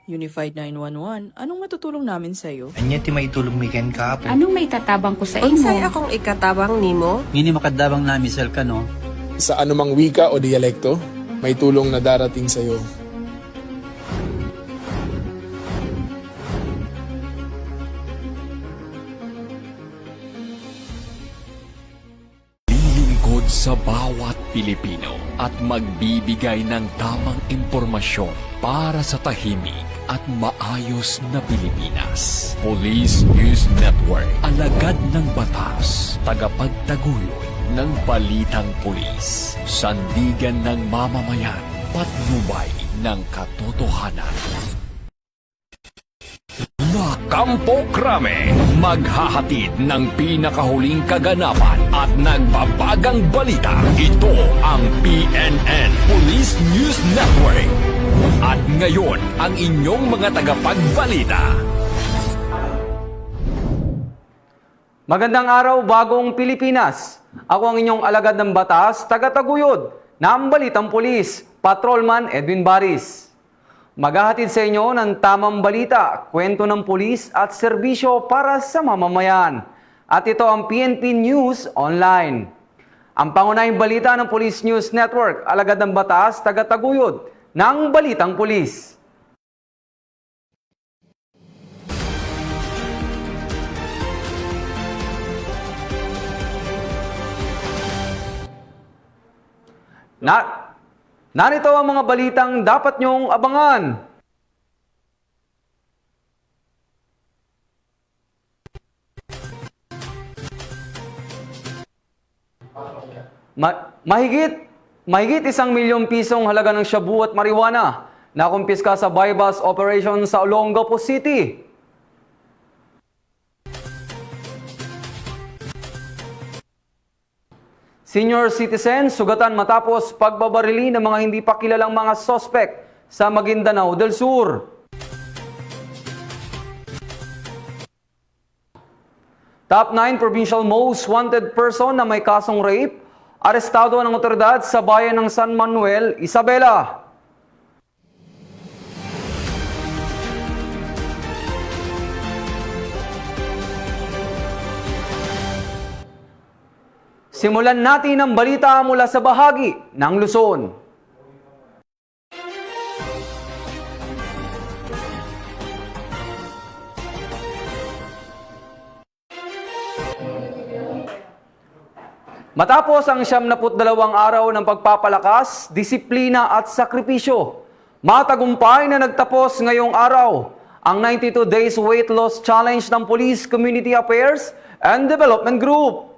Unified 911, anong matutulong namin sa'yo? Anya ti maitulong mi ken kahapon. Anong may tatabang ko sa Unsay imo? akong ikatabang nimo? Ngini makadabang na misal ka no. Sa anumang wika o dialekto, may tulong na darating sa iyo. Lilingkod sa bawat Pilipino at magbibigay ng tamang impormasyon para sa tahimik at maayos na Pilipinas. Police News Network, alagad ng batas, tagapagtaguyod ng balitang pulis, sandigan ng mamamayan, patnubay ng katotohanan. Kampo Krame, maghahatid ng pinakahuling kaganapan at nagbabagang balita. Ito ang PNN Police News Network. At ngayon, ang inyong mga tagapagbalita. Magandang araw, bagong Pilipinas. Ako ang inyong alagad ng batas, tagataguyod ng Balitang Pulis, Patrolman Edwin Baris. Maghahatid sa inyo ng tamang balita, kwento ng pulis at serbisyo para sa mamamayan. At ito ang PNP News Online. Ang pangunahing balita ng Police News Network, alagad ng batas, tagataguyod ng Balitang Pulis. Narito ang mga balitang dapat nyong abangan. Mahigit 1 milyong pisong halaga ng shabu at marijuana na kumpiska sa buy-bust operation sa Olongapo City. Senior citizen sugatan matapos pagbabarili ng mga hindi pa kilalang mga sospek sa Maguindanao del Sur. Top 9 provincial most wanted person na may kasong rape, arestado ng otoridad sa bayan ng San Manuel, Isabela. Simulan natin ang balita mula sa bahagi ng Luzon. Matapos ang 72 araw ng pagpapalakas, disiplina at sakripisyo, matagumpay na nagtapos ngayong araw ang 92 Days Weight Loss Challenge ng Police Community Affairs and Development Group.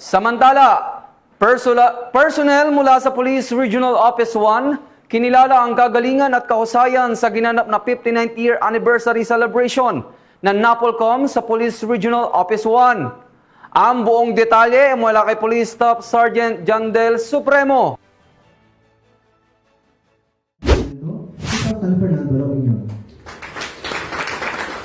Samantala, personnel mula sa Police Regional Office 1 kinilala ang kagalingan at kahusayan sa ginanap na 59th year anniversary celebration ng NAPOLCOM sa Police Regional Office 1. Ang buong detalye mula kay Police Staff Sergeant Jandel Supremo.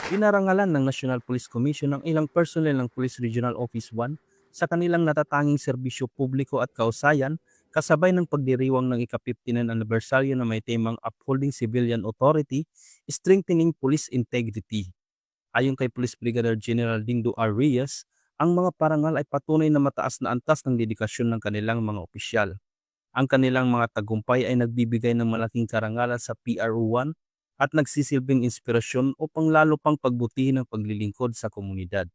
Pinarangalan ng National Police Commission ang ilang personnel ng Police Regional Office 1 sa kanilang natatanging serbisyo publiko at kausayan kasabay ng pagdiriwang ng ika-59 anibersaryo na may temang Upholding Civilian Authority, Strengthening Police Integrity. Ayon kay Police Brigadier General Dindo R. Reyes, ang mga parangal ay patunay na mataas na antas ng dedikasyon ng kanilang mga opisyal. Ang kanilang mga tagumpay ay nagbibigay ng malaking karangalan sa PRO1 at nagsisilbing inspirasyon upang lalo pang pagbutihin ang paglilingkod sa komunidad.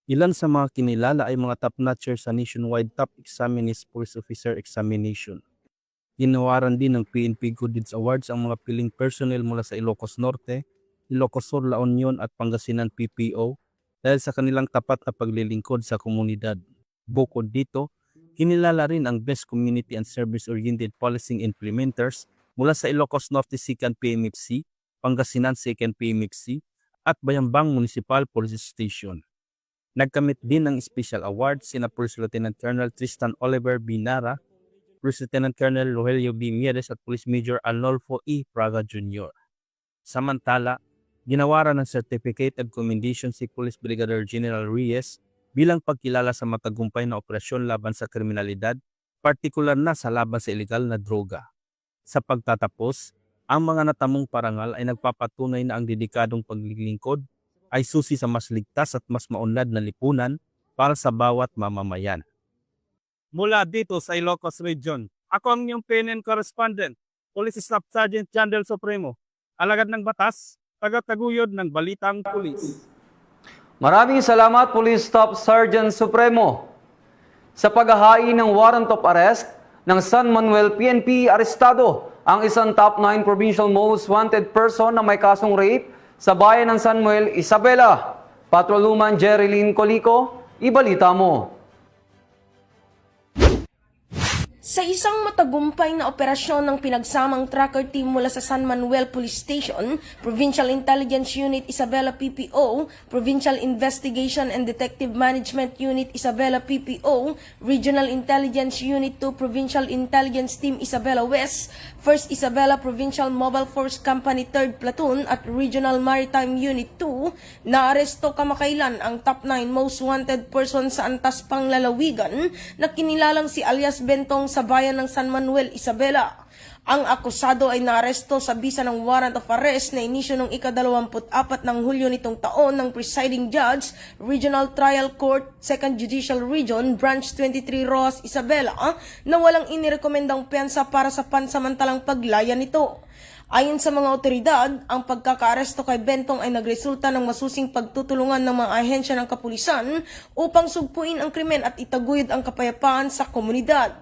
Ilan sa mga kinilala ay mga top-notcher sa nationwide Top Examinist Police Officer Examination. Ginawaran din ng PNP Good Deeds Awards ang mga piling personnel mula sa Ilocos Norte, Ilocos Sur, La Union at Pangasinan PPO dahil sa kanilang tapat na paglilingkod sa komunidad. Bukod dito, kinilala rin ang Best Community and Service-Oriented Policing Implementers mula sa Ilocos Norte 2nd PMFC, Pangasinan 2nd PMFC at Bayambang Municipal Police Station. Nagkamit din ng special award sina Police Lieutenant Colonel Tristan Oliver Binara, Police Lieutenant Colonel Rogelio B. Mieres at Police Major Arnolfo E. Praga Jr. Samantala, ginawaran ng Certificate of Commendation si Police Brigadier General Reyes bilang pagkilala sa matagumpay na operasyon laban sa kriminalidad, partikular na sa laban sa ilegal na droga. Sa pagtatapos, ang mga natamong parangal ay nagpapatunay na ang dedikadong paglilingkod ay susi sa mas ligtas at mas maunlad na lipunan para sa bawat mamamayan. Mula dito sa Ilocos Region, ako ang inyong PNN correspondent, Police Staff Sergeant John Del Supremo, alagad ng batas, tagataguyod ng Balitang Pulis. Maraming salamat, Police Staff Sergeant Supremo. Sa paghahain ng warrant of arrest ng San Manuel PNP, arestado ang isang top 9 provincial most wanted person na may kasong rape sa bayan ng San Manuel, Isabela. Patrolwoman Jerilyn Colico, ibalita mo. Sa isang matagumpay na operasyon ng pinagsamang tracker team mula sa San Manuel Police Station, Provincial Intelligence Unit Isabela PPO, Provincial Investigation and Detective Management Unit Isabela PPO, Regional Intelligence Unit 2 Provincial Intelligence Team Isabela West, 1st Isabela Provincial Mobile Force Company 3rd Platoon at Regional Maritime Unit 2, naaresto kamakailan ang top 9 most wanted person sa Antas Panglalawigan na kinilalang si alias Bentong sa bayan ng San Manuel, Isabela. Ang akusado ay naaresto sa bisa ng warrant of arrest na inisyo noong ika-24 ng Hulyo nitong taon ng presiding judge, Regional Trial Court, 2nd Judicial Region, Branch 23 Roas, Isabela, na walang inirekomendang piyansa para sa pansamantalang paglaya nito. Ayon sa mga otoridad, ang pagkakaaresto kay Bentong ay nagresulta ng masusing pagtutulungan ng mga ahensya ng kapulisan upang sugpuin ang krimen at itaguyod ang kapayapaan sa komunidad.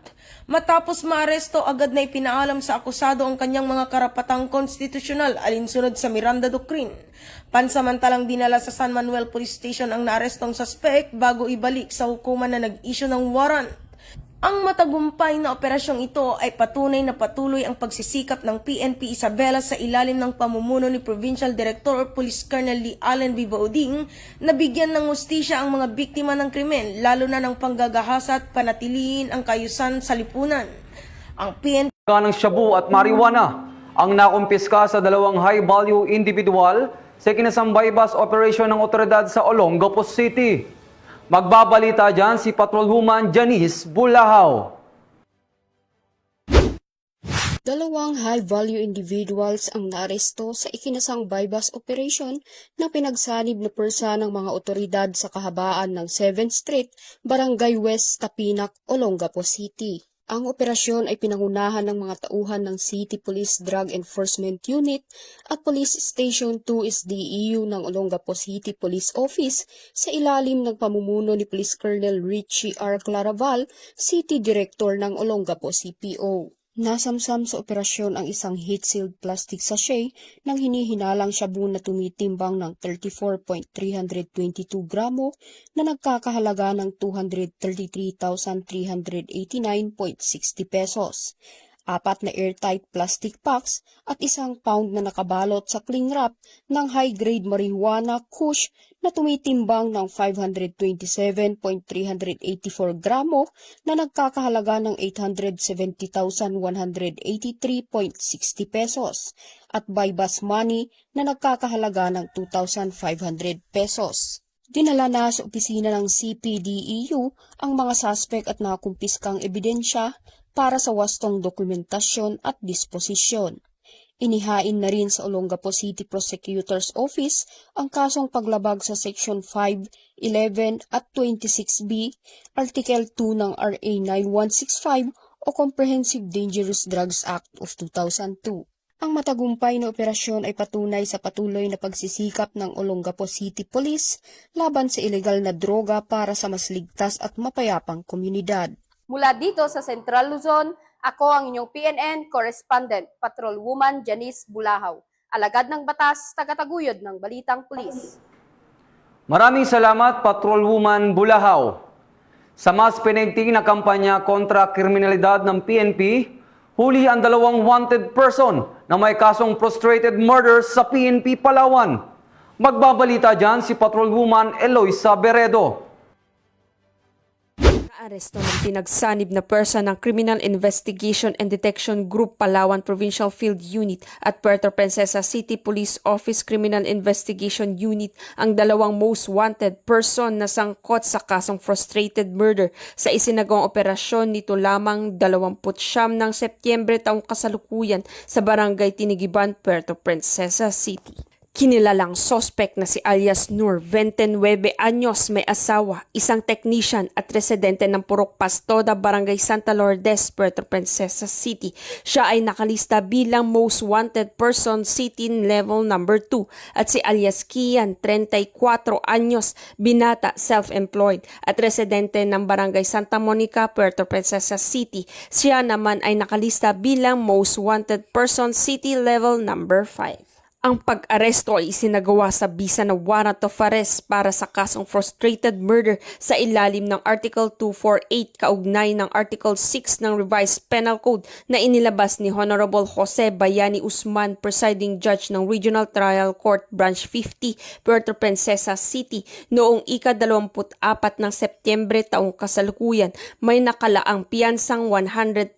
Matapos maaresto, agad na ipinaalam sa akusado ang kanyang mga karapatang konstitusyonal alinsunod sa Miranda Doctrine. Pansamantalang dinala sa San Manuel Police Station ang naarestong suspect bago ibalik sa hukuman na nag-issue ng warrant. Ang matagumpay na operasyong ito ay patunay na patuloy ang pagsisikap ng PNP Isabela sa ilalim ng pamumuno ni Provincial Director Police Colonel Lee Allen B. Bauding na bigyan ng hustisya ang mga biktima ng krimen, lalo na ng panggagahasa at panatiliin ang kaayusan sa lipunan. Ang PNP ng shabu at marijuana ang nakumpiska sa dalawang high-value individual sa kinasambay bus operation ng otoridad sa Olongapo City. Magbabalita dyan si Patrolwoman Janice Bulahaw. Dalawang high-value individuals ang naaresto sa ikinasang bypass operation na pinagsanib na pwersa ng mga otoridad sa kahabaan ng 7th Street, Barangay West, Tapinac, Olongapo City. Ang operasyon ay pinangunahan ng mga tauhan ng City Police Drug Enforcement Unit at Police Station 2 SDEU ng Olongapo City Police Office sa ilalim ng pamumuno ni Police Colonel Richie R. Claraval, City Director ng Olongapo CPO. Nasamsam sa operasyon ang isang heat-sealed plastic sachet ng hinihinalang shabu na tumitimbang ng 34.322 gramo na nagkakahalaga ng 233,389.60 pesos. 4 na airtight plastic packs at 1 pound na nakabalot sa cling wrap ng high-grade marijuana kush na tumitimbang ng 527.384 gramo na nagkakahalaga ng 870,183.60 pesos at bypass money na nagkakahalaga ng 2,500 pesos. Dinala na sa opisina ng CPDEU ang mga suspect at nakumpiskang ebidensya para sa wastong dokumentasyon at disposisyon. Inihain na rin sa Olongapo City Prosecutor's Office ang kasong paglabag sa Section 5, 11 at 26B, Article 2 ng RA 9165 o Comprehensive Dangerous Drugs Act of 2002. Ang matagumpay na operasyon ay patunay sa patuloy na pagsisikap ng Olongapo City Police laban sa ilegal na droga para sa mas ligtas at mapayapang komunidad. Mula dito sa Central Luzon, ako ang inyong PNN Correspondent, Patrolwoman Janice Bulahaw. Alagad ng batas, tagataguyod ng Balitang Pulis. Maraming salamat, Patrolwoman Bulahaw. Sa mas pinigting na kampanya kontra kriminalidad ng PNP, huli ang 2 wanted person na may kasong frustrated murder sa PNP Palawan. Magbabalita dyan si Patrolwoman Eloisa Beredo. Aresto ng pinagsanib na person ng Criminal Investigation and Detection Group Palawan Provincial Field Unit at Puerto Princesa City Police Office Criminal Investigation Unit ang dalawang most wanted person na sangkot sa kasong frustrated murder sa isinagawang operasyon nito lamang 29 ng Setyembre taong kasalukuyan sa Barangay Tinigiban, Puerto Princesa City. Kinilalang sospek na si alias Nur, 29 anyos, may asawa, isang technician at residente ng Purok Pastoda, Barangay Santa Lourdes, Puerto Princesa City. Siya ay nakalista bilang most wanted person city level number 2 at si alias Kian, 34 anyos, binata, self-employed at residente ng Barangay Santa Monica, Puerto Princesa City. Siya naman ay nakalista bilang most wanted person city level number 5. Ang pag-aresto ay isinagawa sa bisa na warrant of arrest para sa kasong frustrated murder sa ilalim ng Article 248 kaugnay ng Article 6 ng Revised Penal Code na inilabas ni Honorable Jose Bayani Usman, Presiding Judge ng Regional Trial Court Branch 50, Puerto Princesa City noong ika-24 ng Setyembre taong kasalukuyan. May nakalaang piyansang 100,000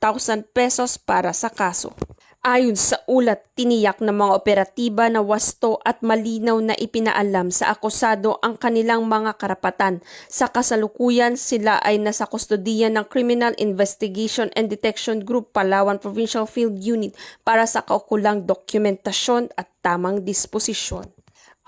pesos para sa kaso. Ayon sa ulat, tiniyak ng mga operatiba na wasto at malinaw na ipinaalam sa akusado ang kanilang mga karapatan. Sa kasalukuyan, sila ay nasa kustodiya ng Criminal Investigation and Detection Group Palawan Provincial Field Unit para sa kaukulang dokumentasyon at tamang disposisyon.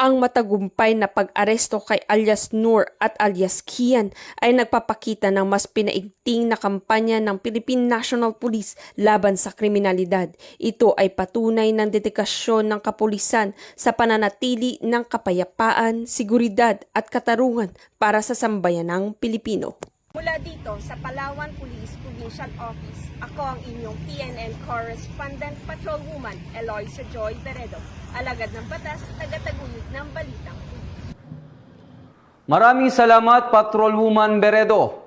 Ang matagumpay na pag-aresto kay alias Nur at alias Kian ay nagpapakita ng mas pinaigting na kampanya ng Philippine National Police laban sa kriminalidad. Ito ay patunay ng dedikasyon ng kapulisan sa pananatili ng kapayapaan, seguridad at katarungan para sa sambayanang Pilipino. Mula dito sa Palawan Police Provincial Office, ako ang inyong PNN Correspondent Patrolwoman Eloisa Joy Beredo, alagad ng batas, tagataguyod ng balitang pulis. Maraming salamat, Patrolwoman Beredo.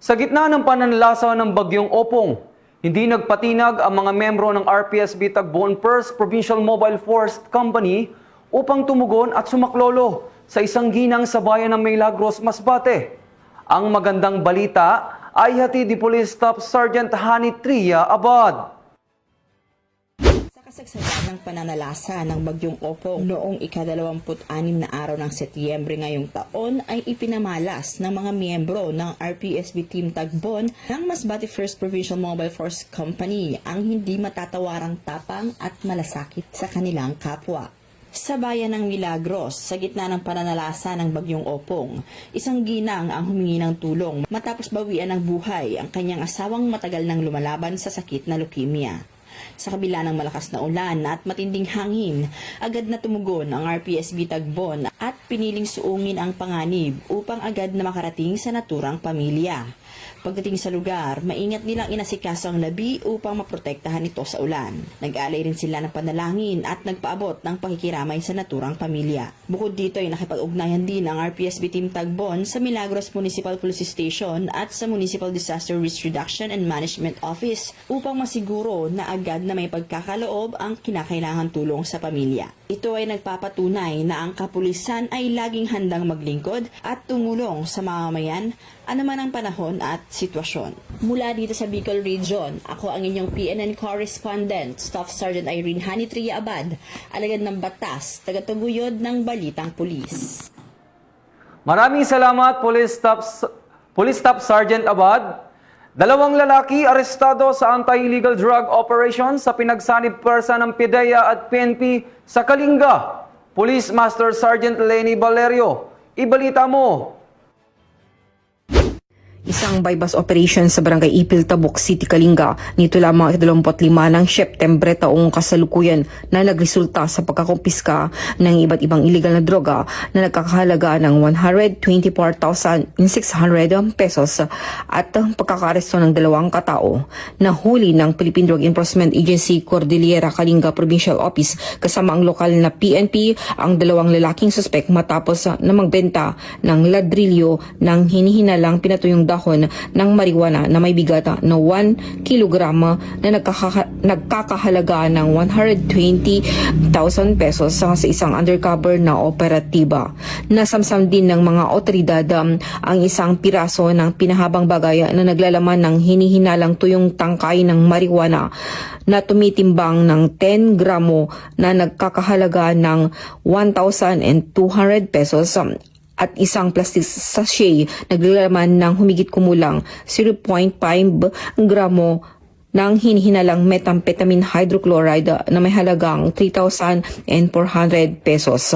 Sa gitna ng pananalasa ng Bagyong Opong, hindi nagpatinag ang mga membro ng RPSB Tagboan 1st Provincial Mobile Force Company upang tumugon at sumaklolo sa isang ginang sa bayan ng Milagros, Masbate. Ang magandang balita ay hatid ni Police Staff Sergeant Hani Tria Abad. Sa kasagsagan ng pananalasa ng Bagyong Opong noong ika-26 na araw ng Setyembre ngayong taon ay ipinamalas ng mga miyembro ng RPSB Team Tagbon ng Masbate 1st Provincial Mobile Force Company ang hindi matatawarang tapang at malasakit sa kanilang kapwa. Sa bayan ng Milagros, sa gitna ng pananalasa ng Bagyong Opong, isang ginang ang humingi ng tulong matapos bawian ng buhay ang kanyang asawang matagal nang lumalaban sa sakit na leukemia. Sa kabila ng malakas na ulan at matinding hangin, agad na tumugon ang RPSB Tagbon at piniling suungin ang panganib upang agad na makarating sa naturang pamilya. Pagdating sa lugar, maingat nilang inasikaso ang labi upang maprotektahan ito sa ulan. Nag-alay rin sila ng panalangin at nagpaabot ng pakikiramay sa naturang pamilya. Bukod dito ay nakipag-ugnayan din ang RPSB Team Tagbon sa Milagros Municipal Police Station at sa Municipal Disaster Risk Reduction and Management Office upang masiguro na agad na may pagkakaloob ang kinakailangan tulong sa pamilya. Ito ay nagpapatunay na ang kapulisan ay laging handang maglingkod at tumulong sa mamamayan anuman ang panahon at sitwasyon. Mula dito sa Bicol Region, ako ang inyong PNN Correspondent, Staff Sergeant Irene Hani Tria Abad, alagad ng batas, tagataguyod ng balitang pulis. Maraming salamat, Police Staff Sergeant Abad. 2 lalaki arestado sa anti-illegal drug operation sa pinagsanib pwersa ng PIDEA at PNP sa Kalinga. Police Master Sergeant Lenny Valerio, ibalita mo. Isang bypass operation sa Barangay Ipil, Tabuk City, Kalinga nito lamang 25 ng Setyembre taong kasalukuyan na nagresulta sa pagkakumpiska ng iba't ibang illegal na droga na nagkakahalaga ng 124,600 pesos at pagkakaresto ng 2 katao. Nahuli ng Philippine Drug Enforcement Agency Cordillera Kalinga Provincial Office kasama ang lokal na PNP ang 2 lalaking suspek matapos na magbenta ng ladrilyo ng hinihinalang pinatuyong dahon dahon ng marijuana na may bigat na 1 kilograma na nagkakahalaga ng 120,000 pesos sa isang undercover na operatiba. Nasamsam din ng mga otoridad ang isang piraso ng pinahabang bagay na naglalaman ng hinihinalang tuyong tangkay ng marijuana na tumitimbang ng 10 gramo na nagkakahalaga ng 1,200 pesos at isang plastic sachet naglalaman ng humigit kumulang 0.5 gramo ng hinihinalang methamphetamine hydrochloride na may halagang 3,400 pesos.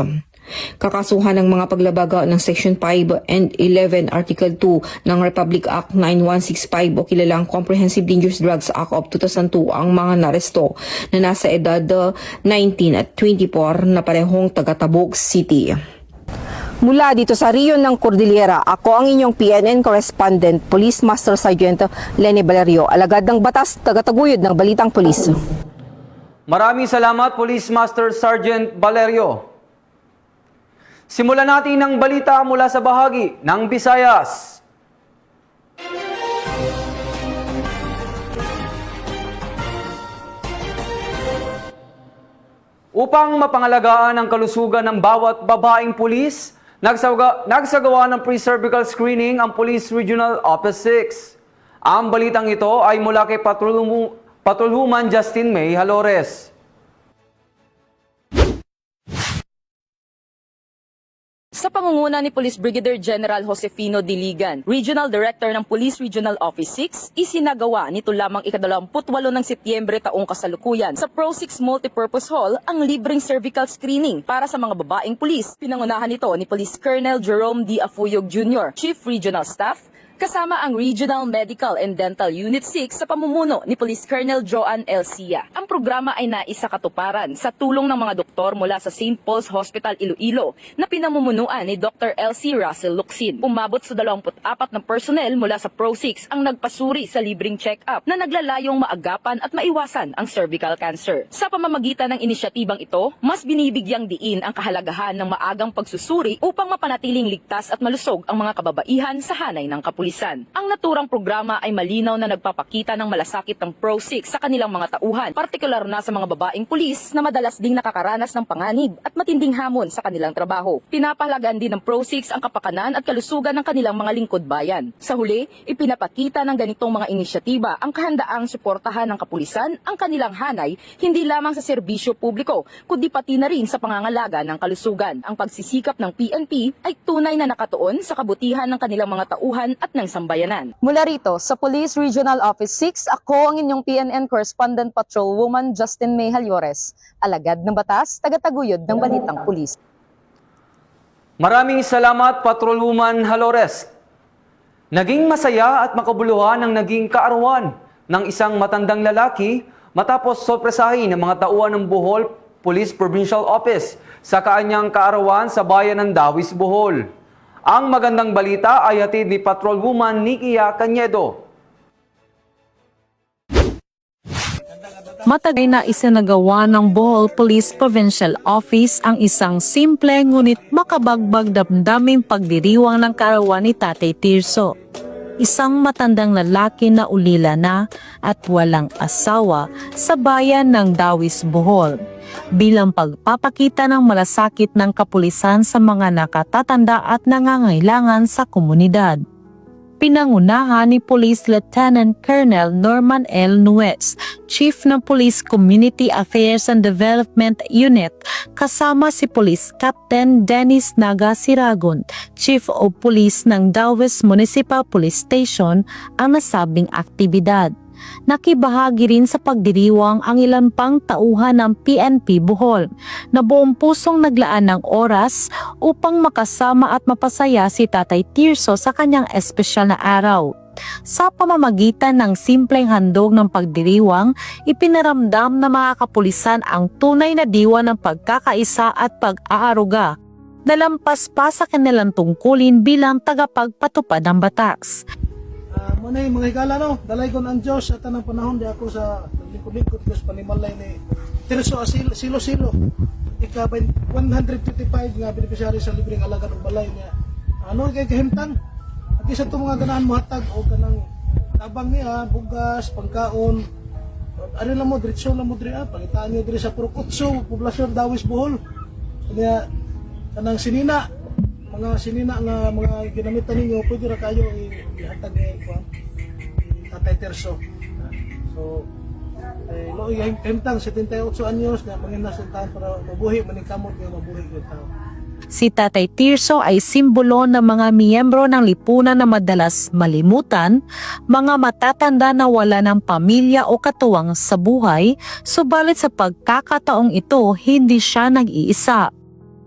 Kakasuhan ng mga paglabaga ng Section 5 and 11 Article 2 ng Republic Act 9165 o kilalang Comprehensive Dangerous Drugs Act of 2002 ang mga naresto na nasa edad 19 at 24 na parehong taga Tabuk City. Mula dito sa Riyon ng Cordillera, ako ang inyong PNN correspondent, Police Master Sergeant Lenny Valerio, alagad ng batas, tagataguyod ng Balitang Pulis. Maraming salamat, Police Master Sergeant Valerio. Simulan natin ang balita mula sa bahagi ng Visayas. Upang mapangalagaan ang kalusugan ng bawat babaeng pulis, nagsagawa ng pre-cervical screening ang Police Regional Office 6. Ang balitang ito ay mula kay Patrolwoman Justin May Halores. Sa pangunguna ni Police Brigadier General Josefino Diligan, Regional Director ng Police Regional Office 6, isinagawa nito lamang ika-28 ng Setyembre taong kasalukuyan sa Pro 6 Multipurpose Hall ang libreng cervical screening para sa mga babaeng pulis. Pinangunahan ito ni Police Colonel Jerome D. Afuyog Jr., Chief Regional Staff, kasama ang Regional Medical and Dental Unit 6 sa pamumuno ni Police Colonel Joan L. Sia. Ang programa ay naisakatuparan sa tulong ng mga doktor mula sa St. Paul's Hospital Iloilo na pinamumunuan ni Dr. L.C. Russell Luxin. Umabot sa 24 na personnel mula sa Pro 6 ang nagpasuri sa libreng check-up na naglalayong maagapan at maiwasan ang cervical cancer. Sa pamamagitan ng inisyatibang ito, mas binibigyang diin ang kahalagahan ng maagang pagsusuri upang mapanatiling ligtas at malusog ang mga kababaihan sa hanay ng kapulisan. Ang naturang programa ay malinaw na nagpapakita ng malasakit ng Pro 6 sa kanilang mga tauhan, partikular na sa mga babaeng pulis na madalas ding nakakaranas ng panganib at matinding hamon sa kanilang trabaho. Pinapahalagan din ng Pro 6 ang kapakanan at kalusugan ng kanilang mga lingkod bayan. Sa huli, ipinapakita ng ganitong mga inisyatiba ang kahandaang suportahan ng kapulisan ang kanilang hanay hindi lamang sa serbisyo publiko, kundi pati na rin sa pangangalaga ng kalusugan. Ang pagsisikap ng PNP ay tunay na nakatuon sa kabutihan ng kanilang mga tauhan at ng sambayanan. Mula rito sa Police Regional Office 6, ako ang inyong PNN correspondent Patrolwoman Justin May Halores, alagad ng batas, tagataguyod ng Balitang Pulis. Maraming salamat, Patrolwoman Halores. Naging masaya at makabuluhan ang naging kaarawan ng isang matandang lalaki matapos sorpresahin ng mga tauhan ng Bohol Police Provincial Office sa kanyang kaarawan sa bayan ng Dawis, Bohol. Ang magandang balita ay hatid ni Patrolwoman Nikia Cañedo. Matagal na isinagawa ng Bohol Police Provincial Office ang isang simple ngunit makabagbag damdaming pagdiriwang ng kaarawan ni Tatay Tirso. Isang matandang lalaki na ulila na at walang asawa sa bayan ng Dawis, Bohol, bilang pagpapakita ng malasakit ng kapulisan sa mga nakatatanda at nangangailangan sa komunidad. Pinangunahan ni Police Lieutenant Colonel Norman L. Nuez, Chief ng Police Community Affairs and Development Unit, kasama si Police Captain Dennis Naga Siragon, Chief of Police ng Dawes Municipal Police Station, ang nasabing aktibidad. Nakibahagi rin sa pagdiriwang ang ilan pang tauhan ng PNP Bohol na buong pusong naglaan ng oras upang makasama at mapasaya si Tatay Tirso sa kanyang espesyal na araw. Sa pamamagitan ng simpleng handog ng pagdiriwang, ipinaramdam na mga kapulisan ang tunay na diwa ng pagkakaisa at pag-aaruga, nalampas pa sa kanilang tungkulin bilang tagapagpatupad ng batas. Muna yung mga higala no, dalay ko ng Diyos at anong panahon di ako sa naglingkod-lingkod ko sa panimalay ni Tirso Silo-Silo. Ika 155 nga beneficiary sa libreng alaga ng balay niya. Ano kay kahimtang? At Kisa itong mga ganahan mo hatag o ganang tabang niya, bugas, pangkaon. Ano lang mo, diretso lang mo diri, pangitaan nyo diri sa Purukutso, Poblasyon Dawis, Bohol. Kanya, kanang sinina, mga sinina nga mga ginamitan ninyo, pwede ra kayo ihatag ni Tatay Tirso. So, no, himtang 78 anyos na manginasentahan para mabuhi, manikamot yung mabuhi yung tao. Si Tatay Tirso ay simbolo ng mga miyembro ng lipunan na madalas malimutan, mga matatanda na wala ng pamilya o katuwang sa buhay, subalit sa pagkakataong ito, hindi siya nag-iisa.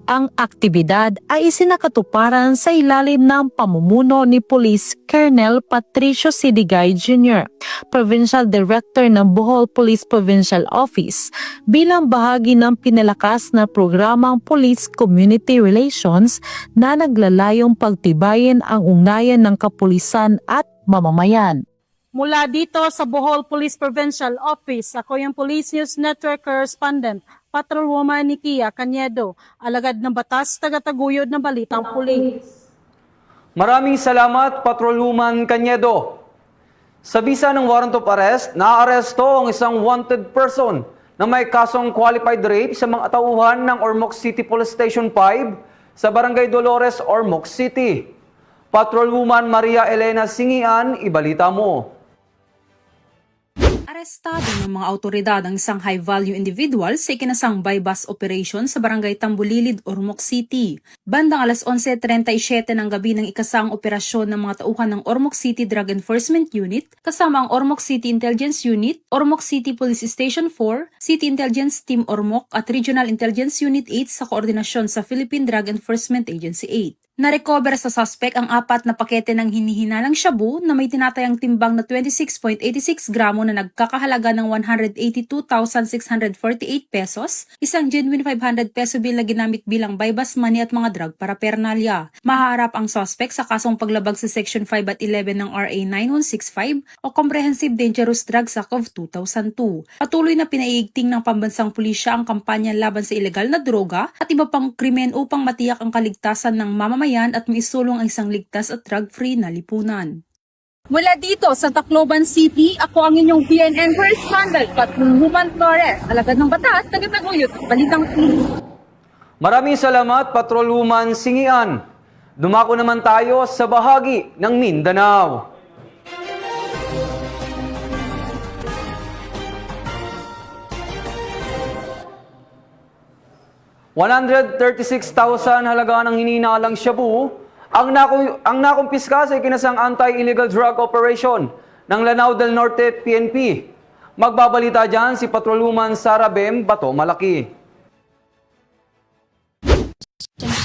Ang aktibidad ay isinakatuparan sa ilalim ng pamumuno ni Police Colonel Patricio Sidigay Jr., Provincial Director ng Bohol Police Provincial Office, bilang bahagi ng pinalakas na programang Police Community Relations na naglalayong pagtibayin ang ugnayan ng kapulisan at mamamayan. Mula dito sa Bohol Police Provincial Office, ako yung Police News Network Correspondent, Patrolwoman Nikia Cañedo, alagad ng batas, tagataguyod ng Balitang Pulis. Maraming salamat, Patrolwoman Cañedo. Sa bisa ng warrant of arrest, naaresto ang isang wanted person na may kasong qualified rape sa mga tauhan ng Ormoc City Police Station 5 sa Barangay Dolores, Ormoc City. Patrolwoman Maria Elena Singian, ibalita mo. Arestado ng mga awtoridad ang isang high-value individual sa ikinasang bypass operation sa Barangay Tambulilid, Ormoc City. Bandang alas 11:37 ng gabi ng ikasang operasyon ng mga tauhan ng Ormoc City Drug Enforcement Unit kasama ang Ormoc City Intelligence Unit, Ormoc City Police Station 4, City Intelligence Team Ormoc at Regional Intelligence Unit 8 sa koordinasyon sa Philippine Drug Enforcement Agency 8. Narecover sa suspect ang 4 na pakete ng hinihinalang shabu na may tinatayang timbang na 26.86 gramo na nagkakahalaga ng 182,648 pesos, isang genuine 500 peso bill na ginamit bilang bypass money at mga drug paraphernalia. Mahaharap ang suspect sa kasong paglabag sa Section 5 at 11 ng RA 9165 o Comprehensive Dangerous Drugs Act of 2002. Patuloy na pinaiigting ng pambansang pulisya ang kampanya laban sa ilegal na droga at iba pang krimen upang matiyak ang kaligtasan ng mamamayan at maisulong ang isang ligtas at drug-free na lipunan. Mula dito sa Tacloban City, ako ang inyong PNN Correspondent, Patrolwoman Flores, alagad ng batas, tagataguyod ng Balitang Pulis. Maraming salamat, Patrolwoman Singian. Dumako naman tayo sa bahagi ng Mindanao. $136,000 halaga ng hininalang shabu ang nakumpiska sa ikinasang anti-illegal drug operation ng Lanao del Norte PNP. Magbabalita dyan si Patrolwoman Sara Bem Bato Malaki.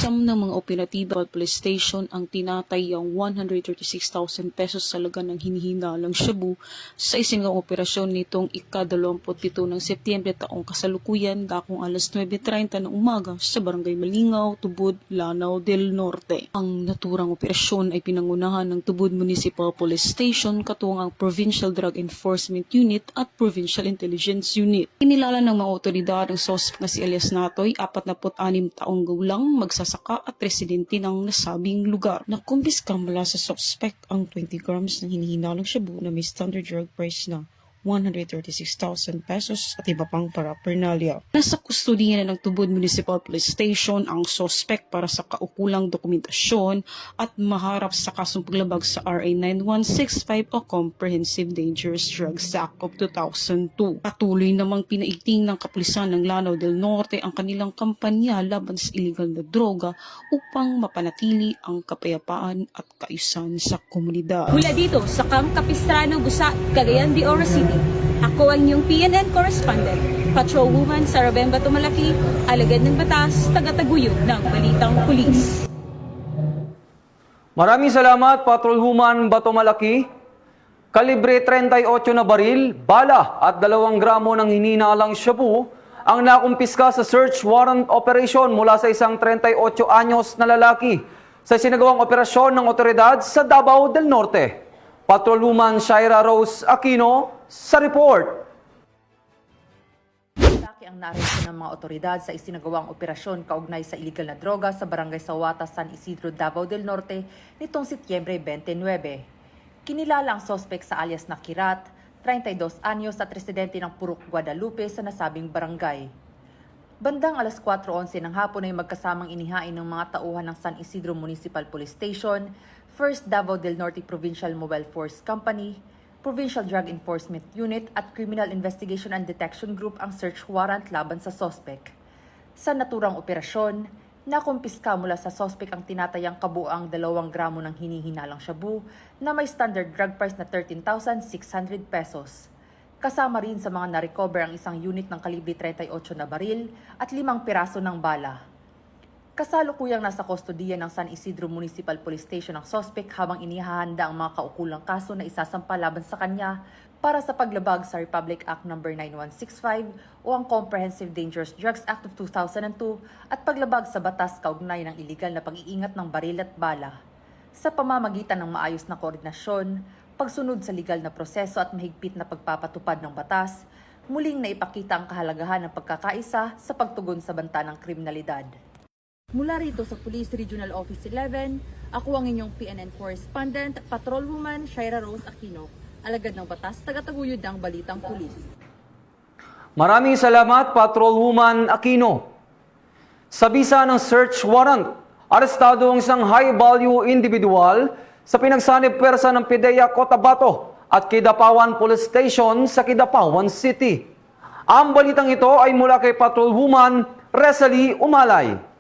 Siyam ng mga operatiba at police station ang tinatayang 136,000 pesos sa halaga ng hinihinalang shabu sa isingang operasyon nitong ika-27 ng Setyembre taong kasalukuyan dakong alas 9:30 ng umaga sa Barangay Malingaw, Tubod, Lanao del Norte. Ang naturang operasyon ay pinangunahan ng Tubod Municipal Police Station katuwang ang Provincial Drug Enforcement Unit at Provincial Intelligence Unit. Kinilala ng mga otoridad ang suspect na si Elias Natoy, 46 taong gulang, magsasaka at residente ng nasabing lugar. Nakumpiska mula sa suspect ang 20 grams ng hinihinalang shabu na may standard drug price na 136,000 pesos at iba pang paraphernalia. Nasa kustodiya na ng Tubod Municipal Police Station ang suspect para sa kaukulang dokumentasyon at maharap sa kasong paglabag sa RA 9165 o Comprehensive Dangerous Drugs Act of 2002. Patuloy namang pinaigting ng kapulisan ng Lanao del Norte ang kanilang kampanya laban sa illegal na droga upang mapanatili ang kapayapaan at kaayusan sa komunidad. Mula dito sa Camp Capistrano, Busa, Cagayan de Oro City, ako ang inyong PNN Correspondent, Patrolwoman Sara Bem Bato Malaki, alagad ng batas, tagataguyod ng Balitang Pulis. Maraming salamat, Patrolwoman Bato Malaki. Kalibre 38 na baril, bala at 2 gramo ng hininalang shabu ang nakumpiska sa search warrant operation mula sa isang 38 anyos na lalaki sa sinagawang operasyon ng otoridad sa Davao del Norte. Patrolwoman Shaira Rose Aquino sa report. Malaki ang naresto ng mga otoridad sa isinagawang operasyon kaugnay sa iligal na droga sa Barangay Sawata, San Isidro, Davao del Norte nitong Setyembre 29. Kinilala ang sospek sa alias na Kirat, 32 anyos at residente ng Purok, Guadalupe sa nasabing barangay. Bandang alas 4:11 ng hapon ay magkasamang inihain ng mga tauhan ng San Isidro Municipal Police Station, 1st Davao del Norte Provincial Mobile Force Company, Provincial Drug Enforcement Unit at Criminal Investigation and Detection Group ang search warrant laban sa sospek. Sa naturang operasyon, nakumpiska mula sa sospek ang tinatayang kabuang 2 gramo ng hinihinalang shabu na may standard drug price na 13,600 pesos. Kasama rin sa mga narecover ang isang unit ng kalibre 38 na baril at 5 piraso ng bala. Kasalukuyang nasa kustodiya ng San Isidro Municipal Police Station ang sospek habang inihahanda ang mga kaukulang kaso na isasampa laban sa kanya para sa paglabag sa Republic Act No. 9165 o ang Comprehensive Dangerous Drugs Act of 2002 at paglabag sa batas kaugnay ng iligal na pag-iingat ng baril at bala. Sa pamamagitan ng maayos na koordinasyon, pagsunod sa legal na proseso at mahigpit na pagpapatupad ng batas, muling naipakita ang kahalagahan ng pagkakaisa sa pagtugon sa banta ng kriminalidad. Mula rito sa Police Regional Office 11, ako ang inyong PNN Correspondent, Patrolwoman Shaira Rose Aquino, alagad ng batas, tagataguyod ng Balitang Pulis. Maraming salamat, Patrolwoman Aquino. Sa bisa ng search warrant, arestado ang isang high-value individual sa pinagsanib pwersa ng PIDEA Cotabato at Kidapawan Police Station sa Kidapawan City. Ang balitang ito ay mula kay Patrolwoman Resalie Umalay.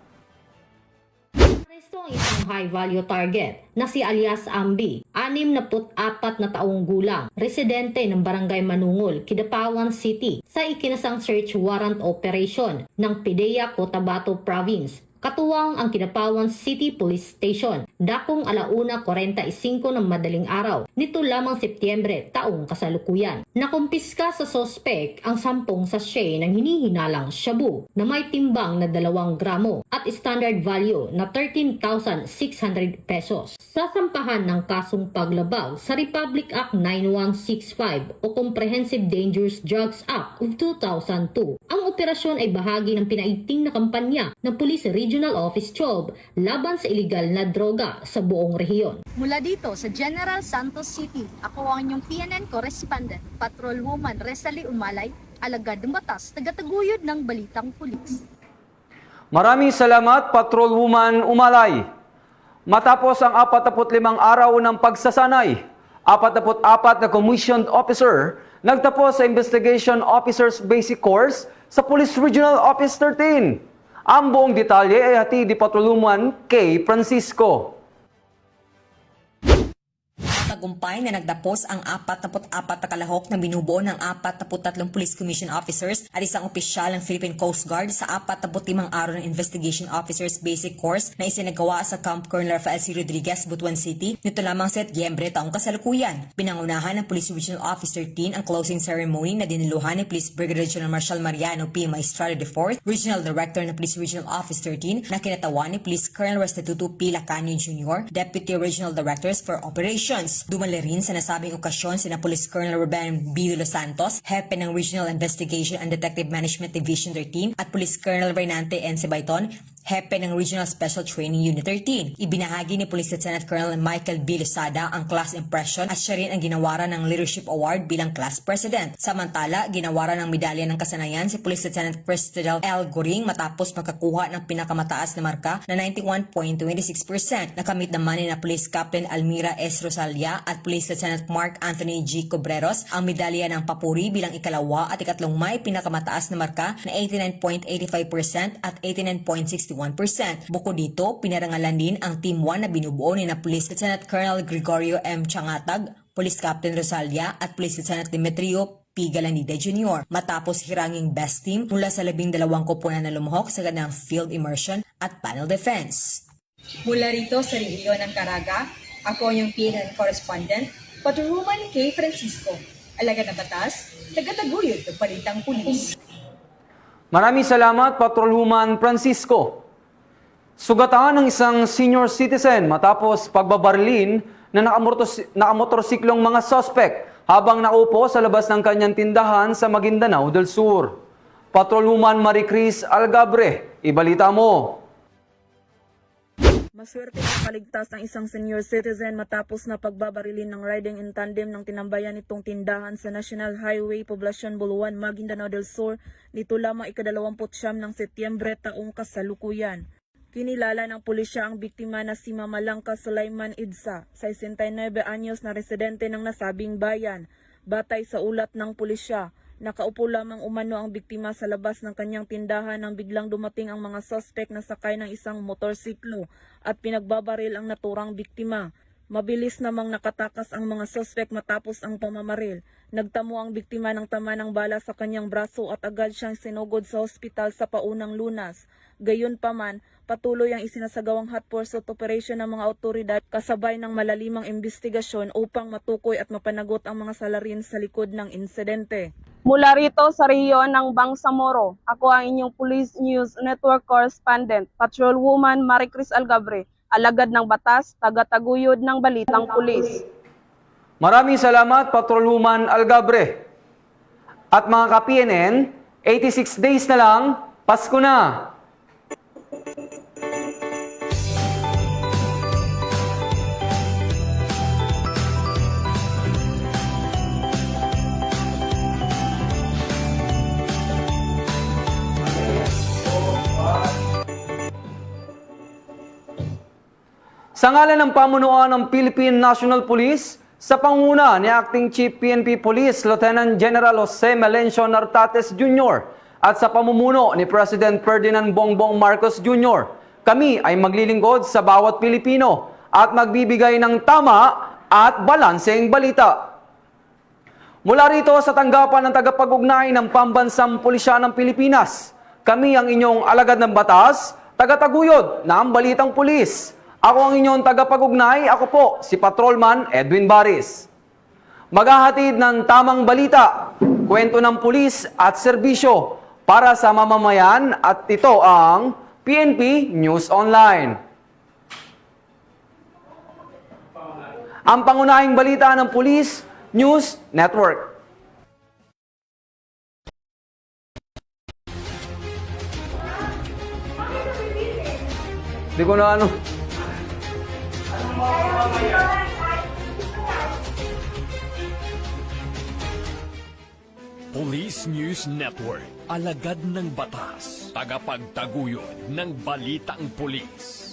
Ang isang high-value target na si alias Ambi, 64 na taong gulang, residente ng Barangay Manungol, Kidapawan City, sa ikinasang search warrant operation ng PIDEA Cotabato Province. Katuwang ang Kidapawan City Police Station, dakong 1:45 ng madaling araw, nito lamang Setyembre taong kasalukuyan. Nakumpiska sa sospek ang 10 sachet ng hinihinalang shabu na may timbang na 2 gramo at standard value na 13,600 pesos. Sasampahan ng kasong paglabag sa Republic Act 9165 o Comprehensive Dangerous Drugs Act of 2002. Ang operasyon ay bahagi ng pinaigting na kampanya ng Police Regional Office 12 laban sa iligal na droga sa buong rehiyon. Mula dito sa General Santos City, ako ang inyong PNN Correspondent, Patrolwoman Resalie Umalay, alagad ng batas, tagataguyod ng Balitang Pulis. Maraming salamat, Patrolwoman Umalay. Matapos ang 45 araw ng pagsasanay, 44 na commissioned officer nagtapos sa Investigation Officers Basic Course sa Police Regional Office 13. Ang buong detalye ay hatid ni Patrolwoman K. Francisco. Tagumpay na nagdapos ang 44 na kalahok na binubuo ng 43 Police Commission Officers at isang opisyal ng Philippine Coast Guard sa 45 araw ng Investigation Officers Basic Course na isinagawa sa Camp Colonel Rafael C. Rodriguez, Butuan City, nito lamang Setyembre taong kasalukuyan. Pinangunahan ng Police Regional Office 13 ang closing ceremony na diniluhan ni Police Brigadier General Marshal Mariano P. Maestrado IV, Regional Director ng Police Regional Office 13, na kinatawan ni Police Colonel Restituto P. Lacanio Jr., Deputy Regional Directors for Operations. Dumali rin sa nasabing okasyon sina Police Colonel Ruben B. de los Santos, Hepe ng Regional Investigation and Detective Management Division 13, at Police Colonel Reynante N. Sebaiton, Hepe ng Regional Special Training Unit 13. Ibinahagi ni Police Lieutenant Colonel Michael B. Losada ang class impression at siya rin ang ginawaran ng Leadership Award bilang class president. Samantala, ginawaran ng medalya ng kasanayan si Police Lieutenant Crystal L. Goring matapos makakuha ng pinakamataas na marka na 91.26%. Nakamit naman ni na Police Captain Almira S. Rosalia at Police Lieutenant Mark Anthony G. Cobreros ang medalya ng papuri bilang ikalawa at ikatlong may pinakamataas na marka na 89.85% at 89.61%. Bukod dito, pinarangalan din ang Team 1 na binubuo ni na Police Lieutenant Colonel Gregorio M. Changatag, Police Captain Rosalia at Police Lieutenant Demetrio P. Galanida Jr. matapos hiranging best team mula sa 12 koponan na lumuhok sa kanilang field immersion at panel defense. Mula rito sa rehiyon ng Caraga, ako yung PNN Correspondent, Patrolwoman K. Francisco, alagad na batas, tagataguyod ng Balitang Pulis. Maraming salamat, Patrolwoman Francisco. Sugatan ng isang senior citizen matapos pagbabarilin na nakamotorsiklong mga suspect habang naupo sa labas ng kanyang tindahan sa Maguindanao del Sur. Patrolwoman Maricris Algabre, ibalita mo. Maswerte na kaligtas ang isang senior citizen matapos na pagbabarilin ng riding in tandem ng tinambayan nitong tindahan sa National Highway, Poblacion Buluan, Maguindanao del Sur nito lamang ika-29 ng Setyembre taong kasalukuyan. Kinilala ng pulisya ang biktima na si Mama Langka Sulaiman Idsa, 69 anyos na residente ng nasabing bayan. Batay sa ulat ng pulisya, nakaupo lamang umano ang biktima sa labas ng kanyang tindahan nang biglang dumating ang mga suspect na sakay ng isang motorsiklo at pinagbabaril ang naturang biktima. Mabilis namang nakatakas ang mga suspect matapos ang pamamaril. Nagtamo ang biktima ng tama ng bala sa kanyang braso at agad siyang sinugod sa ospital sa paunang lunas. Gayunpaman, patuloy ang isinasagawang hot pursuit operation ng mga otoridad kasabay ng malalimang investigasyon upang matukoy at mapanagot ang mga salarin sa likod ng insidente. Mula rito sa rehiyon ng Bangsamoro, ako ang inyong Police News Network Correspondent, Patrolwoman Maricris Algabre, alagad ng batas, taga-taguyod ng balitang pulis. Maraming salamat, Patrolwoman Algabre. At mga ka-PNN, 86 days na lang, Pasko na! Sa ngalan ng pamunuan ng Philippine National Police, sa panguna ni Acting Chief PNP Police Lieutenant General Jose Melencio Nartates Jr. at sa pamumuno ni President Ferdinand Bongbong Marcos Jr., kami ay maglilingkod sa bawat Pilipino at magbibigay ng tama at balanseng balita. Mula rito sa tanggapan ng tagapag-ugnay ng Pambansang Pulisya ng Pilipinas, kami ang inyong alagad ng batas, taga-taguyod ng Balitang Pulis. Ako ang inyong tagapag-ugnay, ako po si Patrolman Edwin Baris. Maghahatid ng tamang balita, kwento ng pulis at serbisyo para sa mamamayan at ito ang PNP News Online. Ang pangunahing balita ng Police News Network. Di ko na ano. Police News Network, alagad ng batas, tagapagtaguyod ng balitang pulis.